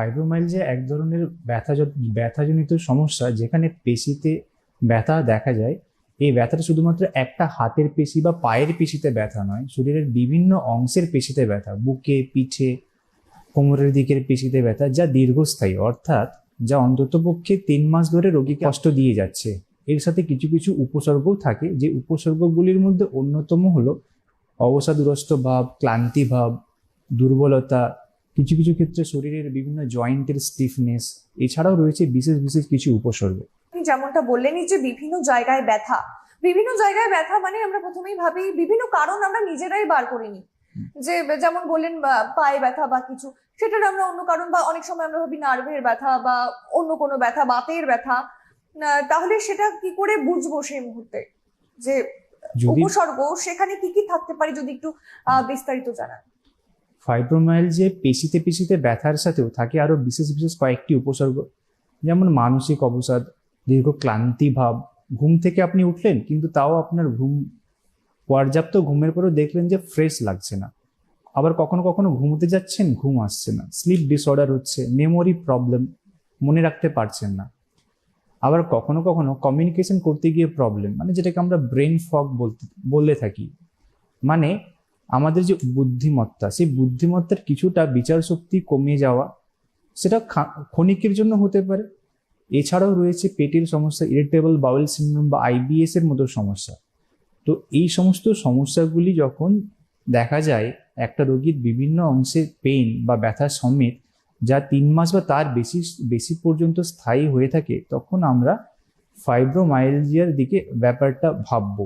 ফাইব্রোমাইলজিয়া এক ধরনের ব্যথাজনিত সমস্যা, যেখানে পেশিতে ব্যথা দেখা যায়। এই ব্যথাটা শুধুমাত্র একটা হাতের পেশি বা পায়ের পেশিতে ব্যথা নয়, শরীরের বিভিন্ন অংশের পেশিতে ব্যথা, বুকে, পিঠে, কোমরের দিকের পেশিতে ব্যথা, যা দীর্ঘস্থায়ী, অর্থাৎ যা অন্ততপক্ষে 3 মাস ধরে রোগীকে কষ্ট দিয়ে যাচ্ছে। এর সাথে কিছু কিছু উপসর্গও থাকে, যে উপসর্গগুলির মধ্যে অন্যতম হলো অবসাদগ্রস্ত ভাব, ক্লান্তি ভাব, দুর্বলতা, কিছু কিছু ক্ষেত্রে শরীরের বিভিন্ন জয়েন্টের স্টিফনেস। এছাড়াও রয়েছে বিশেষ বিশেষ কিছু উপসর্গ। আপনি যেমনটা বললেনই যে বিভিন্ন জায়গায় ব্যথা মানে আমরা প্রথমেই ভাবি বিভিন্ন কারণ আমরা নিজেরাই বার করে নিই, যে যেমন বললেন পায়ে ব্যথা বা কিছু, সেটার আমরা অন্য কারণ, বা অনেক সময় আমরা ভাবি নার্ভের ব্যথা বা অন্য কোনো ব্যথা, বাতের ব্যথা। তাহলে সেটা কি করে বুঝবো সেই মুহূর্তে যে উপসর্গ সেখানে কি কি থাকতে পারে, যদি একটু বিস্তারিত জানান। ফাইব্রোমাইলজিয়া পেশিতে পেশিতে ব্যথার সাথেও থাকে আরো বিশেষ বিশেষ কয়েকটি উপসর্গ, যেমন মানসিক অবসাদ, দীর্ঘ ক্লান্তি ভাব, ঘুম থেকে আপনি উঠলেন কিন্তু তাও আপনার পর্যাপ্ত ঘুমের পরেও দেখলেন যে ফ্রেশ লাগছে না। আবার কখনো কখনো ঘুমোতে যাচ্ছেন, ঘুম আসছে না, স্লিপ ডিসঅর্ডার হচ্ছে, মেমোরি প্রবলেম, মনে রাখতে পারছেন না। আবার কখনো কখনো কমিউনিকেশন করতে গিয়ে প্রবলেম, মানে যেটাকে আমরা ব্রেন ফগ বলে থাকি। মানে আমাদের যে বুদ্ধিমত্তা, সেই বুদ্ধিমত্তার কিছুটা বিচার শক্তি কমে যাওয়া, সেটা ক্ষণিকের জন্য হতে পারে। এছাড়াও রয়েছে পেটের সমস্যা, ইরিটেবল বাউল সিনড্রোম বা আইবিএস এর মতো সমস্যা। তো এই সমস্ত সমস্যাগুলি যখন দেখা যায় একটা রোগীর বিভিন্ন অংশে পেইন বা ব্যথা সমেত, যা 3 মাস বা তার বেশি পর্যন্ত স্থায়ী হয়ে থাকে, তখন আমরা ফাইব্রোমাইলজিয়ার দিকে ব্যাপারটা ভাববো।